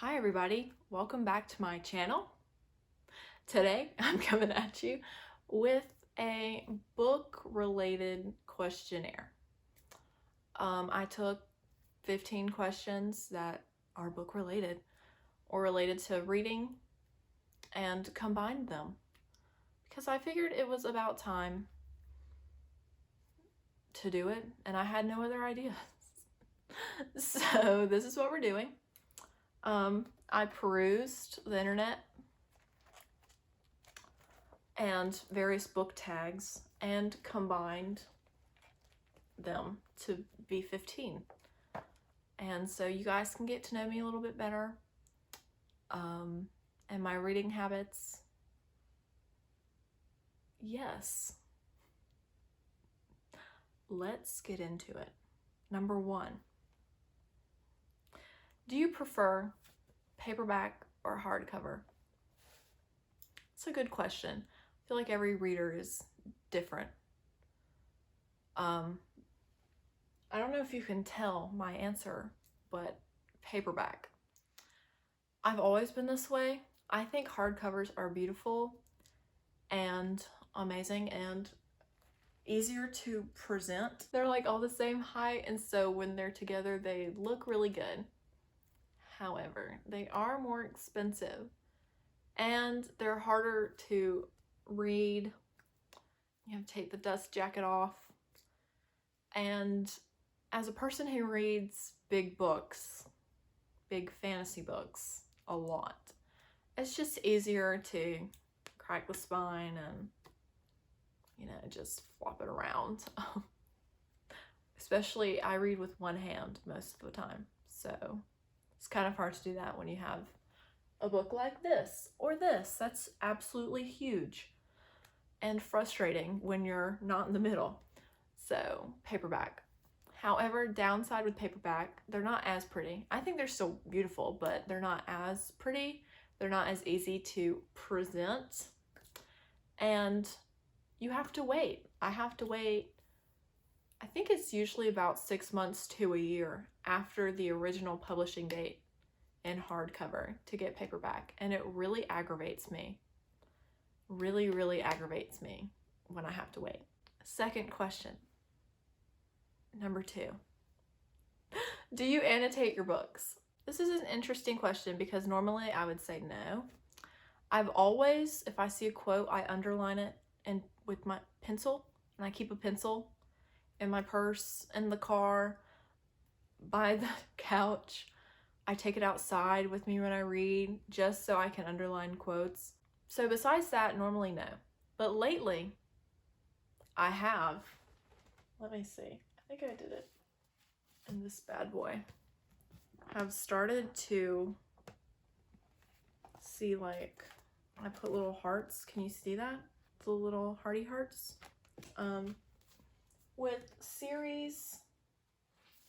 Hi everybody, welcome back to my channel. Today I'm coming at you with a book related questionnaire. I took 15 questions that are book related or related to reading and combined them because I figured it was about time to do it and I had no other ideas. So this is what we're doing. I perused the internet and various book tags and combined them to be 15. And so you guys can get to know me a little bit better and my reading habits. Yes. Let's get into it. Number 1. Do you prefer paperback or hardcover? It's a good question. I feel like every reader is different. I don't know if you can tell my answer, but paperback. I've always been this way. I think hardcovers are beautiful and amazing and easier to present. They're like all the same height, and so when they're together, they look really good. However, they are more expensive and they're harder to read. You have to take the dust jacket off. And as a person who reads big books, big fantasy books a lot, it's just easier to crack the spine and, just flop it around. Especially I read with one hand most of the time, so it's kind of hard to do that when you have a book like this or this. That's absolutely huge and frustrating when you're not in the middle. So paperback. However, downside with paperback, they're not as pretty. I think they're still beautiful, but they're not as pretty. They're not as easy to present. And you have to wait. I have to wait. I think it's usually about 6 months to a year after the original publishing date in hardcover to get paperback. And it really aggravates me. Really, really aggravates me when I have to wait. Second question. Number 2. Do you annotate your books? This is an interesting question because normally I would say no. I've always, if I see a quote, I underline it and with my pencil, and I keep a pencil in my purse, in the car, by the couch. I take it outside with me when I read just so I can underline quotes. So besides that, normally no. But lately, I have. Let me see. I think I did it in this bad boy. I've started to see, like, I put little hearts. Can you see that? The little hearty hearts. With series,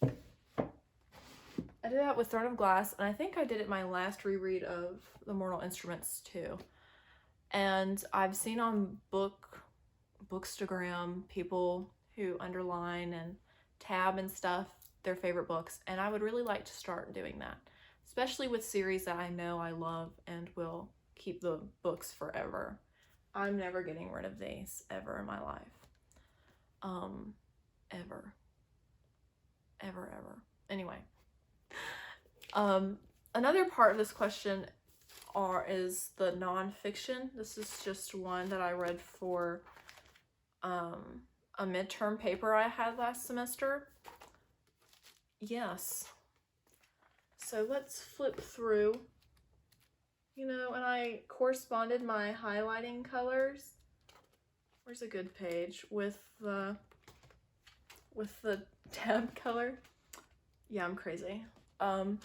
I did that with Throne of Glass, and I think I did it my last reread of The Mortal Instruments too. And I've seen on Bookstagram people who underline and tab and stuff their favorite books, and I would really like to start doing that, especially with series that I know I love and will keep the books forever. I'm never getting rid of these ever in my life. Ever. Anyway, another part of this question is the nonfiction. This is just one that I read for a midterm paper I had last semester. Yes. So let's flip through, and I corresponded my highlighting colors. Where's a good page with the tab color? Yeah, I'm crazy. So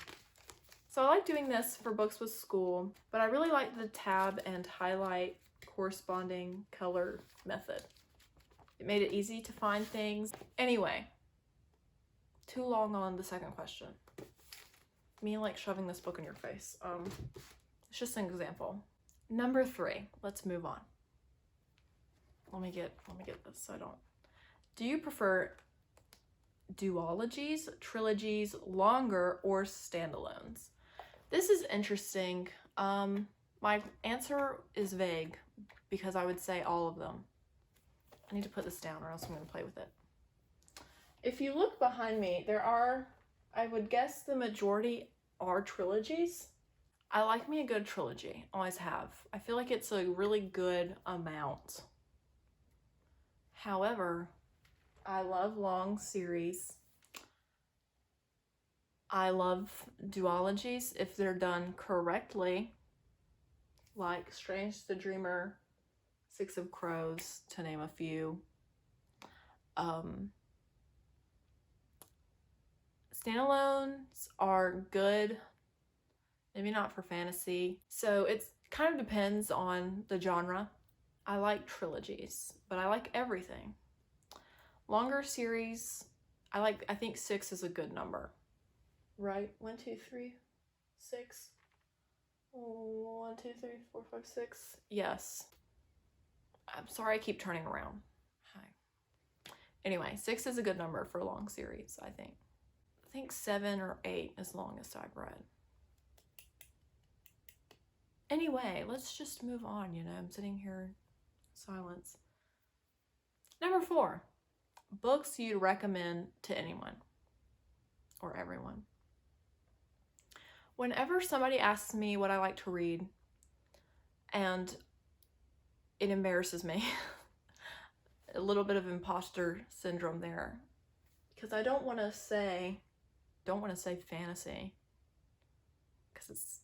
I like doing this for books with school, but I really like the tab and highlight corresponding color method. It made it easy to find things. Anyway, too long on the second question. Me like shoving this book in your face. It's just an example. Number 3, let's move on. Let me get this so I don't. Do you prefer duologies, trilogies, longer, or standalones? This is interesting. My answer is vague because I would say all of them. I need to put this down or else I'm going to play with it. If you look behind me, there are, I would guess the majority are trilogies. I like me a good trilogy, always have. I feel like it's a really good amount. However, I love long series. I love duologies if they're done correctly, like Strange the Dreamer, Six of Crows, to name a few. Standalones are good, maybe not for fantasy. So it kind of depends on the genre. I like trilogies, but I like everything. Longer series, I think 6 is a good number. Right? 1, 2, 3, 6. 1, 2, 3, 4, 5, 6. Yes. I'm sorry I keep turning around. Hi. Anyway, 6 is a good number for a long series, I think. I think 7 or 8 is the longest I've read. Anyway, let's just move on, you know. I'm sitting here in silence. Number 4, books you'd recommend to anyone or everyone. Whenever somebody asks me what I like to read, and it embarrasses me, a little bit of imposter syndrome there, because I don't want to say fantasy, because it's,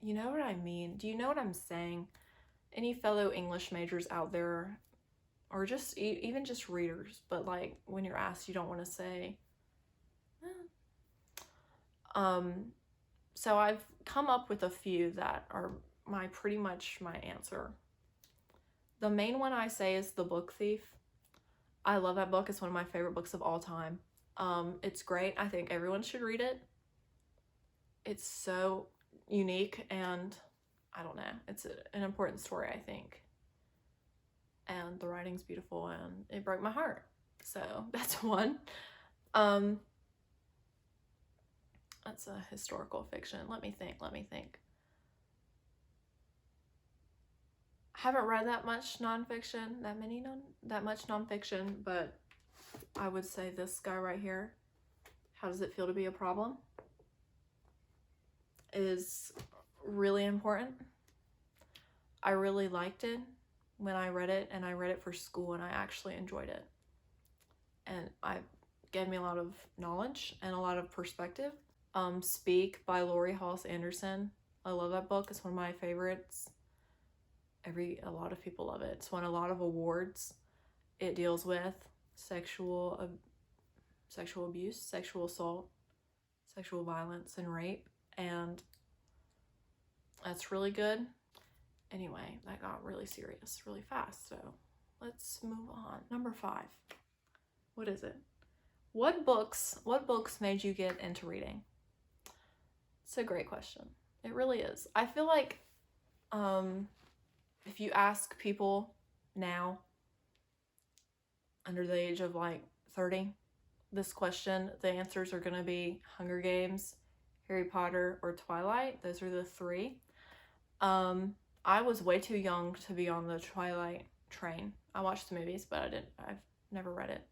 you know what I mean? Do you know what I'm saying? Any fellow English majors out there, or just even just readers, but like when you're asked, you don't want to say. So I've come up with a few that are pretty much my answer. The main one I say is The Book Thief. I love that book. It's one of my favorite books of all time. It's great. I think everyone should read it. It's so unique and I don't know. It's an important story, I think. And the writing's beautiful and it broke my heart. So that's one. That's a historical fiction. Let me think. I haven't read that much nonfiction, that much nonfiction, but I would say this guy right here, How Does It Feel to Be a Problem, is really important. I really liked it when I read it, and I read it for school, and I actually enjoyed it. And it gave me a lot of knowledge and a lot of perspective. Speak by Lori Halse Anderson. I love that book. It's one of my favorites. A lot of people love it. It's won a lot of awards. It deals with sexual abuse, sexual assault, sexual violence, and rape, and that's really good. Anyway, that got really serious really fast, so let's move on. Number 5. What is it? What books made you get into reading? It's a great question. It really is. I feel like if you ask people now under the age of like 30 this question, the answers are going to be Hunger Games, Harry Potter, or Twilight. Those are the 3. I was way too young to be on the Twilight train. I watched the movies, but I've never read it.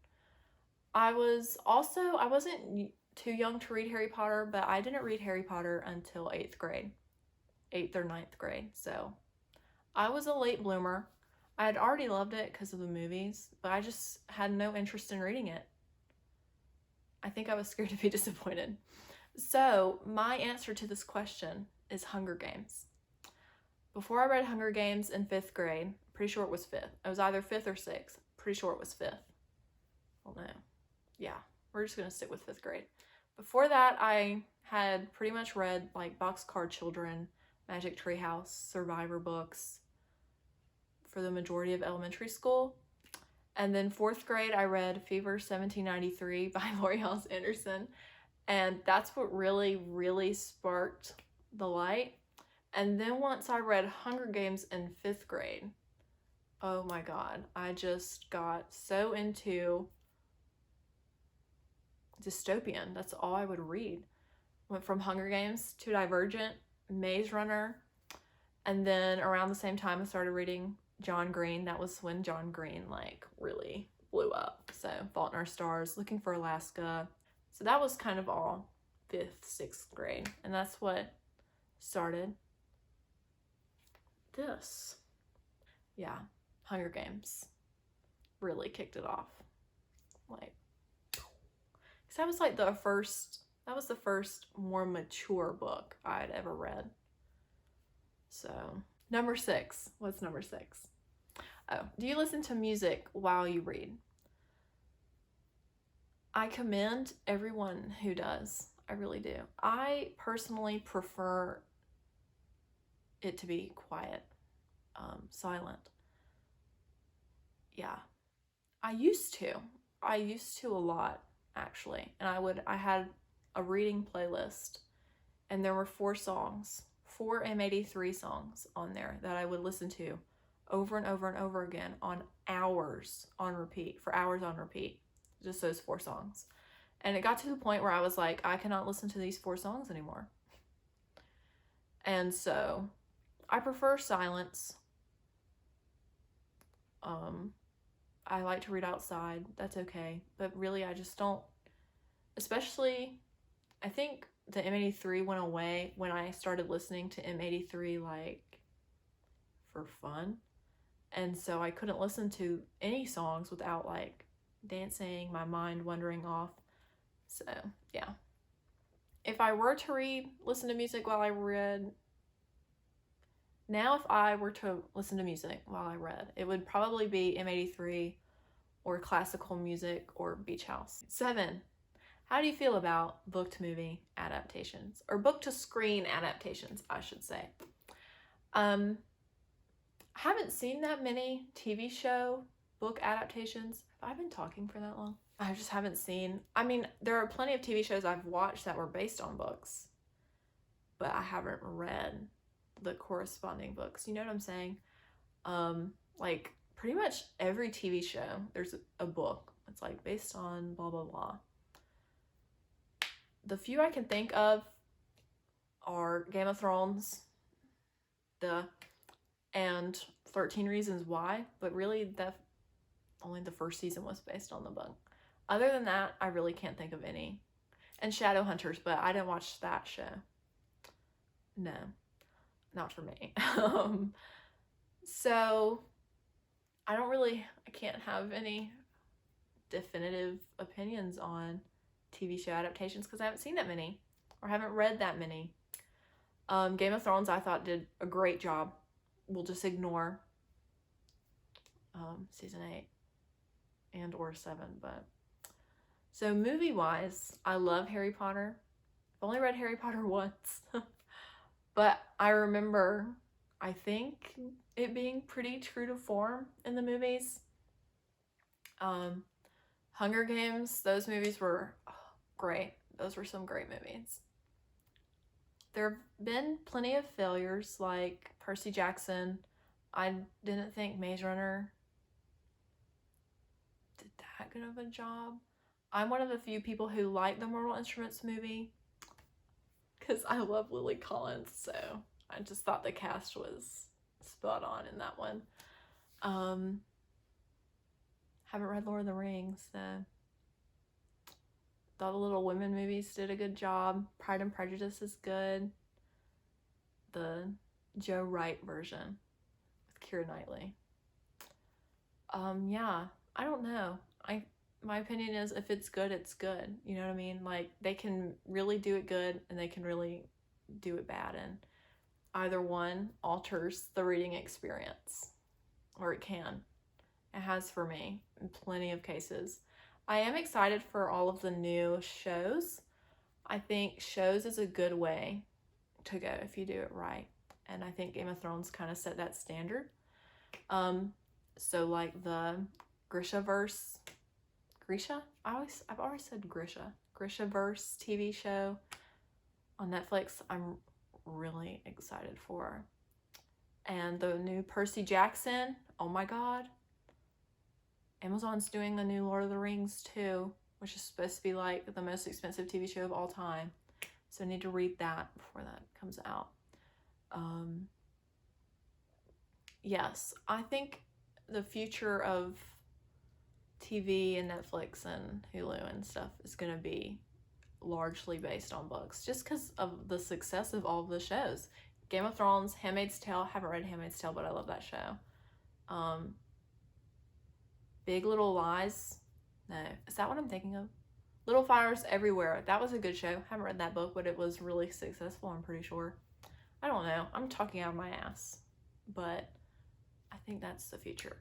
I wasn't too young to read Harry Potter, but I didn't read Harry Potter until 8th or 9th grade. So I was a late bloomer. I had already loved it because of the movies, but I just had no interest in reading it. I think I was scared to be disappointed. So my answer to this question is Hunger Games. Before I read Hunger Games in 5th grade, pretty sure it was 5th. It was either 5th or 6th. Pretty sure it was 5th. Well, no. Yeah, we're just going to stick with 5th grade. Before that, I had pretty much read like Boxcar Children, Magic Tree House, Survivor books for the majority of elementary school. And then 4th grade, I read Fever 1793 by Lori Halse Anderson. And that's what really, really sparked the light. And then once I read Hunger Games in 5th grade, oh my God, I just got so into dystopian. That's all I would read. Went from Hunger Games to Divergent, Maze Runner, and then around the same time I started reading John Green. That was when John Green like really blew up. So Fault in Our Stars, Looking for Alaska. So that was kind of all 5th, 6th grade. And that's what started this. Yeah, Hunger Games really kicked it off. Like, because that was like the first more mature book I'd ever read. So, number 6. What's number 6? Oh, do you listen to music while you read? I commend everyone who does. I really do. I personally prefer it to be quiet, silent. Yeah. I used to a lot, actually. And I had a reading playlist, and there were 4 M83 songs on there that I would listen to over and over and over again for hours on repeat. Just those 4 songs. And it got to the point where I was like, I cannot listen to these 4 songs anymore. And so I prefer silence. I like to read outside. That's okay. But really, I just don't, especially, I think the M83 went away when I started listening to M83 like for fun. And so I couldn't listen to any songs without like dancing, my mind wandering off. So, yeah. If I were to listen to music while I read, now if I were to listen to music while I read, it would probably be M83 or classical music or Beach House. 7. How do you feel about book to movie adaptations? Or book to screen adaptations, I should say. I haven't seen that many TV show book adaptations. Have I been talking for that long? I just haven't seen. I mean, there are plenty of TV shows I've watched that were based on books, but I haven't read the corresponding books. You know what I'm saying? Like pretty much every TV show, there's a book. It's like based on blah, blah, blah. The few I can think of are Game of Thrones, and 13 Reasons Why, but really only the first season was based on the book. Other than that, I really can't think of any. And Shadowhunters, but I didn't watch that show. No, not for me. So I can't have any definitive opinions on TV show adaptations because I haven't seen that many or haven't read that many. Game of Thrones I thought did a great job. We'll just ignore season 8 and or 7, but so movie wise, I love Harry Potter. I've only read Harry Potter once, but I remember, I think, it being pretty true to form in the movies. Hunger Games, those movies were great. Those were some great movies. There have been plenty of failures, like Percy Jackson. I didn't think Maze Runner did that good of a job. I'm one of the few people who like the Mortal Instruments movie because I love Lily Collins, so I just thought the cast was spot on in that one. Haven't read Lord of the Rings, so thought the Little Women movies did a good job. Pride and Prejudice is good. The Joe Wright version with Keira Knightley. Yeah, I don't know. My opinion is if it's good, it's good. You know what I mean? Like, they can really do it good and they can really do it bad, and either one alters the reading experience, or it can. It has for me in plenty of cases. I am excited for all of the new shows. I think shows is a good way to go if you do it right. And I think Game of Thrones kind of set that standard. So like the Grishaverse, I've always said Grishaverse TV show on Netflix, I'm really excited for. And the new Percy Jackson, oh my god. Amazon's doing the new Lord of the Rings too, which is supposed to be like the most expensive TV show of all time. So I need to read that before that comes out. Yes, I think the future of TV and Netflix and Hulu and stuff is going to be largely based on books, just because of the success of all of the shows. Game of Thrones, Handmaid's Tale. Haven't read Handmaid's Tale, but I love that show. Big Little Lies. No, is that what I'm thinking of? Little Fires Everywhere. That was a good show. Haven't read that book, but it was really successful, I'm pretty sure. I don't know. I'm talking out of my ass. But I think that's the future.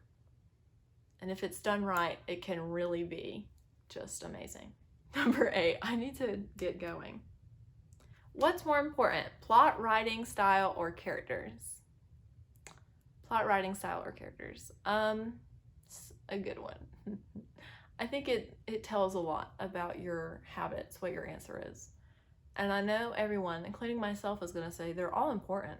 And if it's done right, it can really be just amazing. Number 8, I need to get going. What's more important, plot, writing style, or characters? Plot, writing style, or characters? It's a good one. I think it tells a lot about your habits, what your answer is. And I know everyone, including myself, is going to say they're all important.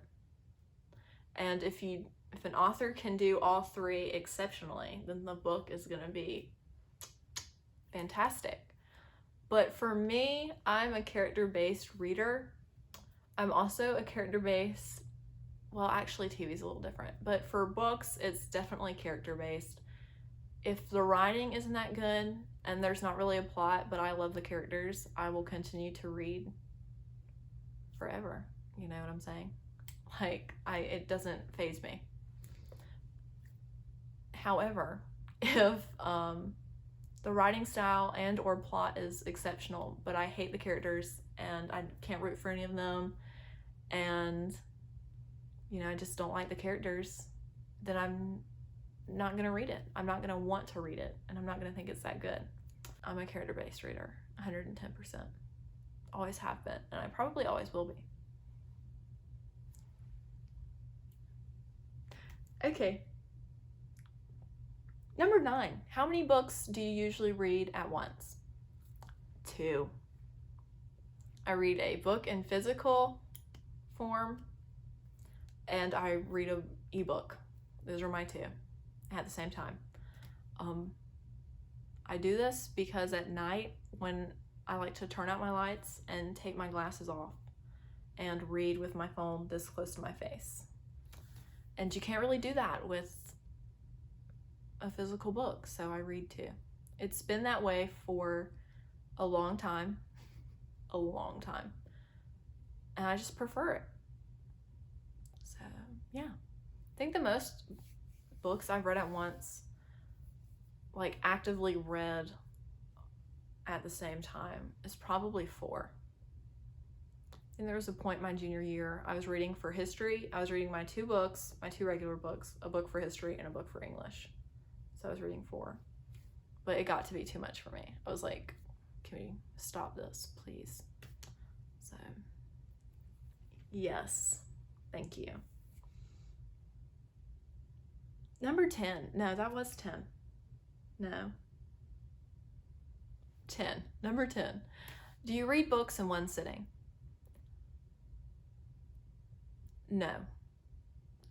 And if an author can do all three exceptionally, then the book is going to be fantastic. But for me, I'm a character-based reader. I'm also a character-based, well, actually TV's a little different, but for books, it's definitely character-based. If the writing isn't that good and there's not really a plot, but I love the characters, I will continue to read forever. You know what I'm saying? Like, it doesn't faze me. However, if the writing style and or plot is exceptional, but I hate the characters and I can't root for any of them, and I just don't like the characters, then I'm not going to read it. I'm not going to want to read it, and I'm not going to think it's that good. I'm a character-based reader, 110%. Always have been, and I probably always will be. Okay. Number 9, how many books do you usually read at once? 2. I read a book in physical form, and I read an ebook. Those are my 2 at the same time. I do this because at night, when I like to turn out my lights and take my glasses off and read with my phone this close to my face. And you can't really do that with a physical book, so I read 2. It's been that way for a long time, and I just prefer it. So yeah, I think the most books I've read at once, like actively read at the same time, is probably 4. And there was a point my junior year, I was reading for history. I was reading my 2 books, my 2 regular books, a book for history and a book for English. So I was reading 4. But it got to be too much for me. I was like, can we stop this, please? So, yes, thank you. Number 10. No, that was 10. No. 10. Number 10. Do you read books in one sitting? No.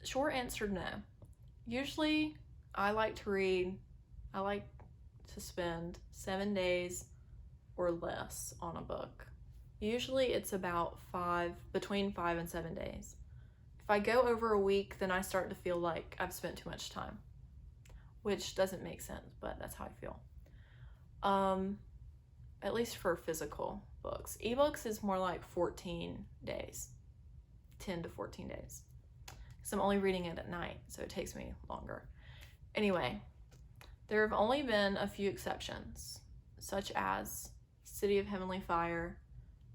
Short answer, no. Usually, I like to spend 7 days or less on a book. Usually it's about between 5 and 7 days. If I go over a week, then I start to feel like I've spent too much time, which doesn't make sense, but that's how I feel. At least for physical books. Ebooks is more like 14 days, 10 to 14 days. Because I'm only reading it at night, so it takes me longer. Anyway, there have only been a few exceptions, such as City of Heavenly Fire.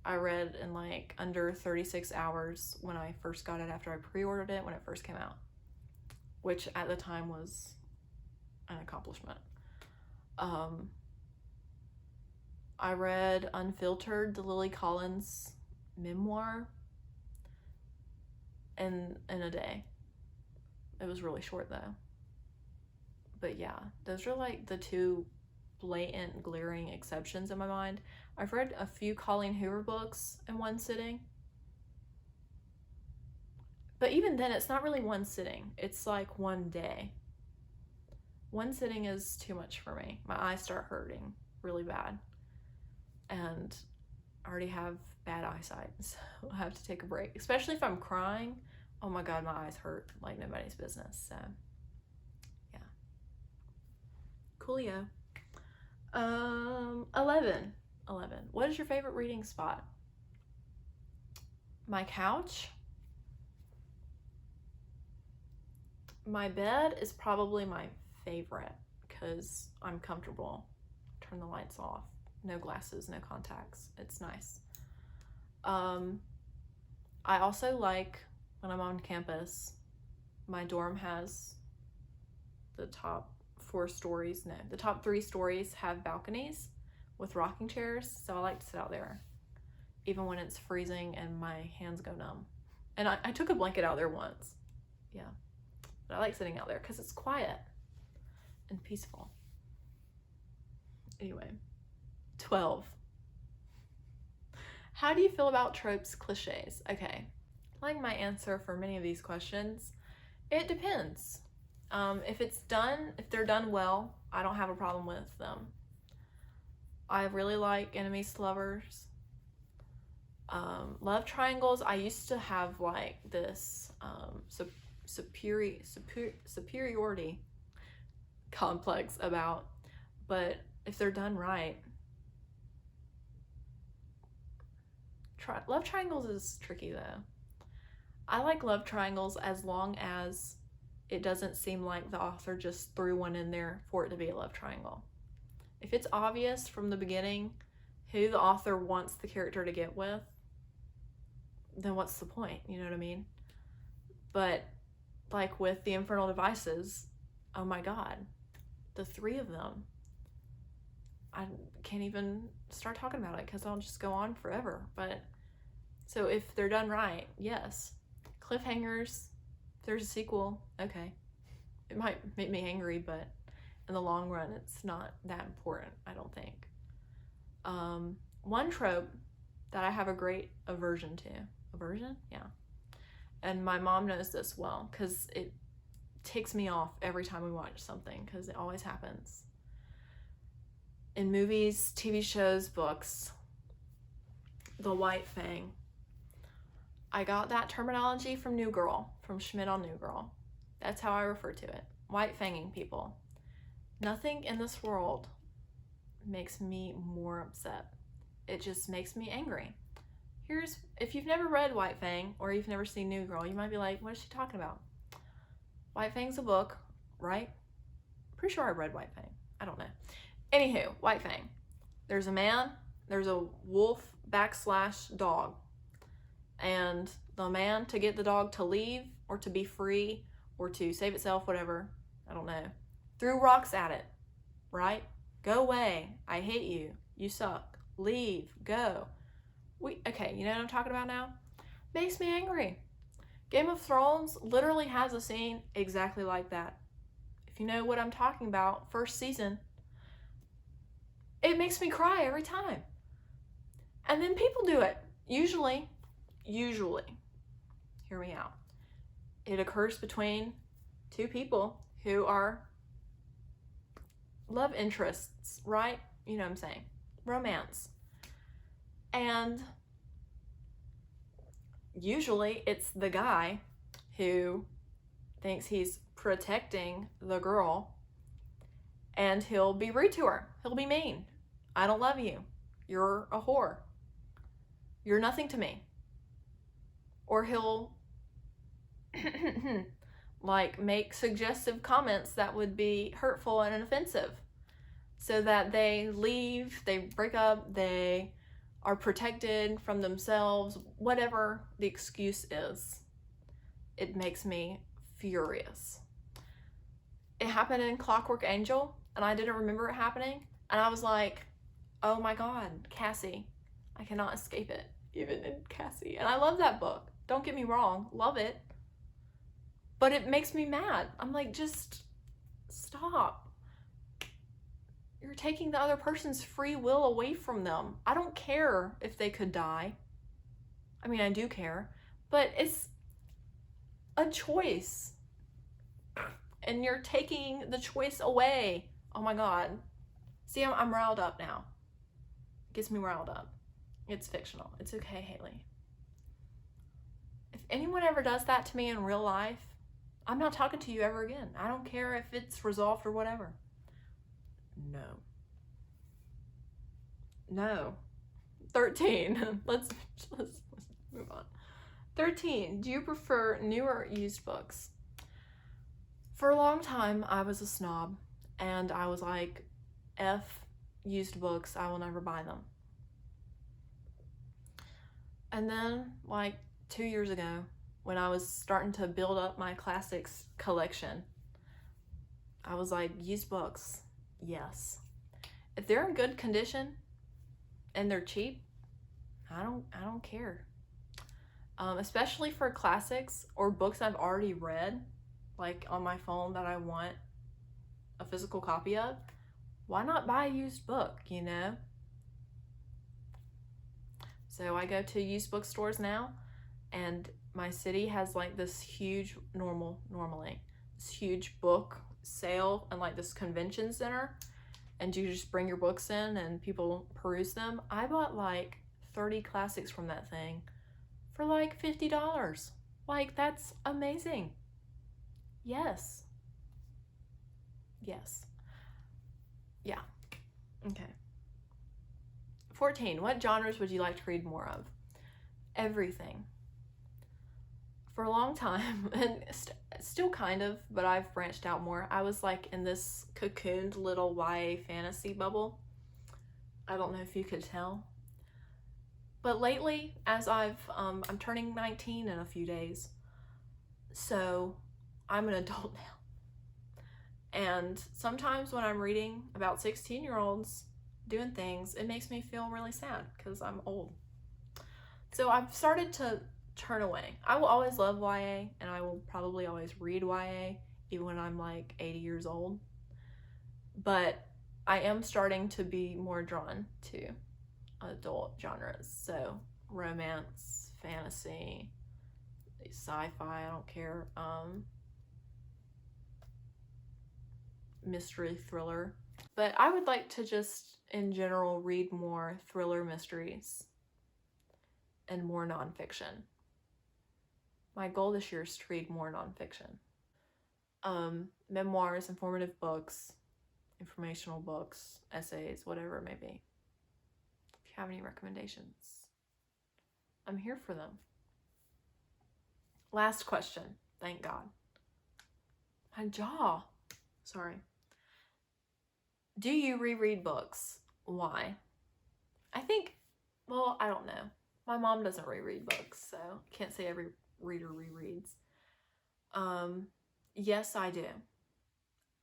I read in like under 36 hours when I first got it after I pre-ordered it when it first came out, which at the time was an accomplishment. I read Unfiltered, the Lily Collins memoir, in a day. It was really short though. But yeah, those are like the 2 blatant, glaring exceptions in my mind. I've read a few Colleen Hoover books in one sitting. But even then, it's not really one sitting. It's like one day. One sitting is too much for me. My eyes start hurting really bad. And I already have bad eyesight, so I have to take a break. Especially if I'm crying. Oh my god, my eyes hurt like nobody's business. So, yeah. Coolio. 11. What is your favorite reading spot? My couch. My bed is probably my favorite because I'm comfortable. Turn the lights off. No glasses, no contacts. It's nice. I also like when I'm on campus, my dorm has the top 4 stories. No, the top 3 stories have balconies with rocking chairs. So I like to sit out there even when it's freezing and my hands go numb. And I took a blanket out there once. Yeah. But I like sitting out there because it's quiet and peaceful. Anyway, 12. How do you feel about tropes, cliches? Okay, like my answer for many of these questions, it depends. If they're done well, I don't have a problem with them. I really like enemies to lovers. Love triangles, I used to have like this superiority complex about, but if they're done right, love triangles is tricky though. I like love triangles as long as it doesn't seem like the author just threw one in there for it to be a love triangle. If it's obvious from the beginning who the author wants the character to get with, then what's the point? You know what I mean? But like with the Infernal Devices, oh my god, the 3 of them, I can't even start talking about it because I'll just go on forever. But so if they're done right, yes. Cliffhangers, if there's a sequel, okay. It might make me angry, but in the long run, it's not that important, I don't think. One trope that I have a great aversion to. Aversion? Yeah. And my mom knows this well because it ticks me off every time we watch something because it always happens. In movies, TV shows, books, the white fang. I got that terminology from New Girl, from Schmidt on New Girl. That's how I refer to it. White fanging people. Nothing in this world makes me more upset. It just makes me angry. If you've never read White Fang or you've never seen New Girl, you might be like, what is she talking about? White Fang's a book, right? Pretty sure I read White Fang. I don't know. Anywho, White Fang. There's a man, there's a wolf / dog. And the man, to get the dog to leave or to be free or to save itself, whatever, I don't know, threw rocks at it, right? Go away. I hate you. You suck. Leave. Go. Okay, you know what I'm talking about now? Makes me angry. Game of Thrones literally has a scene exactly like that. If you know what I'm talking about, first season, it makes me cry every time. And then people do it. Usually, hear me out. It occurs between 2 people who are love interests, right? You know what I'm saying? Romance. And usually it's the guy who thinks he's protecting the girl and he'll be rude to her. He'll be mean. I don't love you. You're a whore. You're nothing to me. Or he'll like make suggestive comments that would be hurtful and offensive so that they leave, they break up, they are protected from themselves, whatever the excuse is. It makes me furious. It happened in Clockwork Angel and I didn't remember it happening and I was like, oh my god, Cassie, I cannot escape it, even in Cassie. And I love that book, don't get me wrong, love it, but it makes me mad. I'm like, just stop. You're taking the other person's free will away from them. I don't care if they could die. I mean, I do care, but it's a choice. And you're taking the choice away. Oh my god. See, I'm riled up now. It gets me riled up. It's fictional. It's okay, Haley. If anyone ever does that to me in real life, I'm not talking to you ever again. I don't care if it's resolved or whatever. No. No. 13. Let's move on. 13. Do you prefer new or used books? For a long time, I was a snob, and I was like, F used books, I will never buy them. And then, like 2 years ago, when I was starting to build up my classics collection, I was like, used books, yes. If they're in good condition and they're cheap, I don't care. Especially for classics or books I've already read, like on my phone that I want a physical copy of, why not buy a used book, you know? So I go to used bookstores now, and my city has like this huge normally this huge book sale and like this convention center, and you just bring your books in and people peruse them. I bought like 30 classics from that thing for like $50. Like, that's amazing. Yes. Yeah. Okay. 14. What genres would you like to read more of? Everything. For a long time, and still kind of, but I've branched out more. I was like in this cocooned little YA fantasy bubble. I don't know if you could tell. But lately, as I'm turning 19 in a few days, so I'm an adult now. And sometimes when I'm reading about 16-year-olds doing things, it makes me feel really sad because I'm old. So I've started to turn away. I will always love YA, and I will probably always read YA, even when I'm like 80 years old. But I am starting to be more drawn to adult genres. So romance, fantasy, sci-fi, I don't care. Mystery, thriller. But I would like to just, in general, read more thriller mysteries and more nonfiction. My goal this year is to read more nonfiction. Memoirs, informative books, informational books, essays, whatever it may be. If you have any recommendations, I'm here for them. Last question. Thank God. My jaw. Sorry. Do you reread books? Why? I think, well, I don't know. My mom doesn't reread books, so can't say every reader rereads. Yes, I do.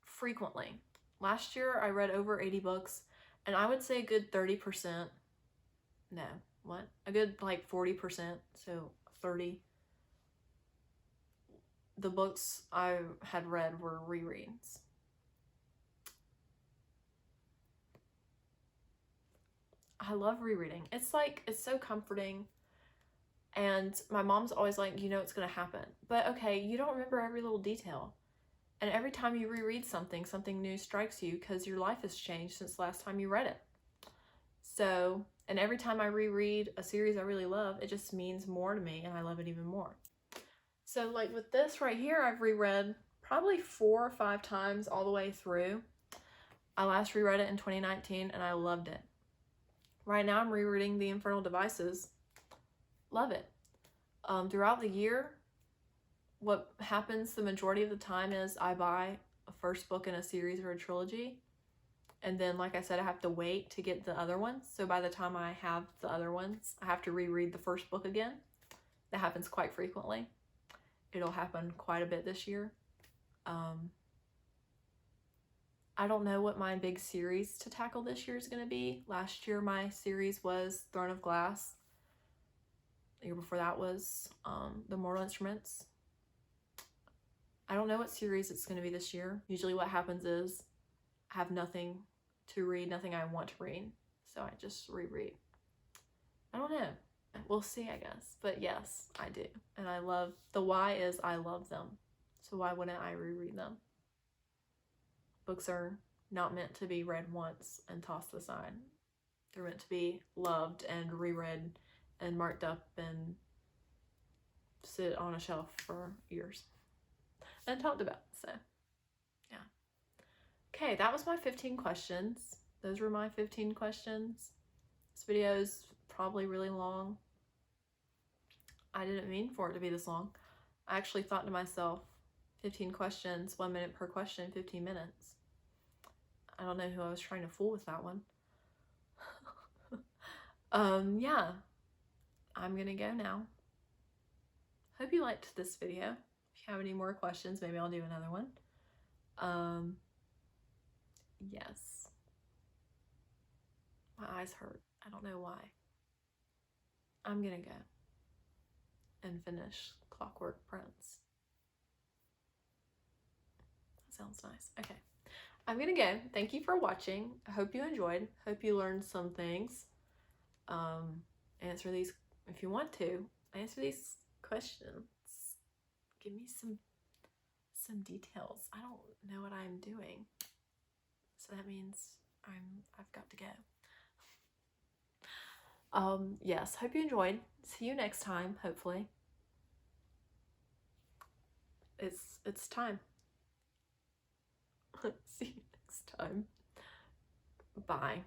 Frequently. Last year, I read over 80 books, and I would say a good 30%. No, what? A good like 40%, so 30. The books I had read were rereads. I love rereading. It's like, it's so comforting. And my mom's always like, you know it's going to happen. But okay, you don't remember every little detail. And every time you reread something, something new strikes you because your life has changed since the last time you read it. So, and every time I reread a series I really love, it just means more to me, and I love it even more. So like with this right here, I've reread probably 4 or 5 times all the way through. I last reread it in 2019, and I loved it. Right now I'm rereading The Infernal Devices. Love it. Throughout the year, what happens the majority of the time is I buy a first book in a series or a trilogy, and then, like I said, I have to wait to get the other ones. So by the time I have the other ones, I have to reread the first book again. That happens quite frequently. It'll happen quite a bit this year. I don't know what my big series to tackle this year is going to be. Last year, my series was Throne of Glass. The year before that was The Mortal Instruments. I don't know what series it's going to be this year. Usually what happens is I have nothing to read, nothing I want to read, so I just reread. I don't know. We'll see, I guess. But yes, I do. And I love, the why is I love them. So why wouldn't I reread them? Books are not meant to be read once and tossed aside. They're meant to be loved and reread and marked up and sit on a shelf for years and talked about. So yeah. Okay, that was my 15 questions. Those were my 15 questions. This video is probably really long. I didn't mean for it to be this long. I actually thought to myself, 15 questions, 1 minute per question, 15 minutes. I don't know who I was trying to fool with that one. Yeah, I'm gonna go now. Hope you liked this video. If you have any more questions, maybe I'll do another one. Yes. My eyes hurt. I don't know why. I'm gonna go and finish Clockwork Prince. That sounds nice. Okay. I'm gonna go. Thank you for watching. I hope you enjoyed. Hope you learned some things. Answer these, if you want to, answer these questions. Give me some details. I don't know what I'm doing. So that means I've got to go. Yes, hope you enjoyed. See you next time, hopefully. It's time. See you next time. Bye.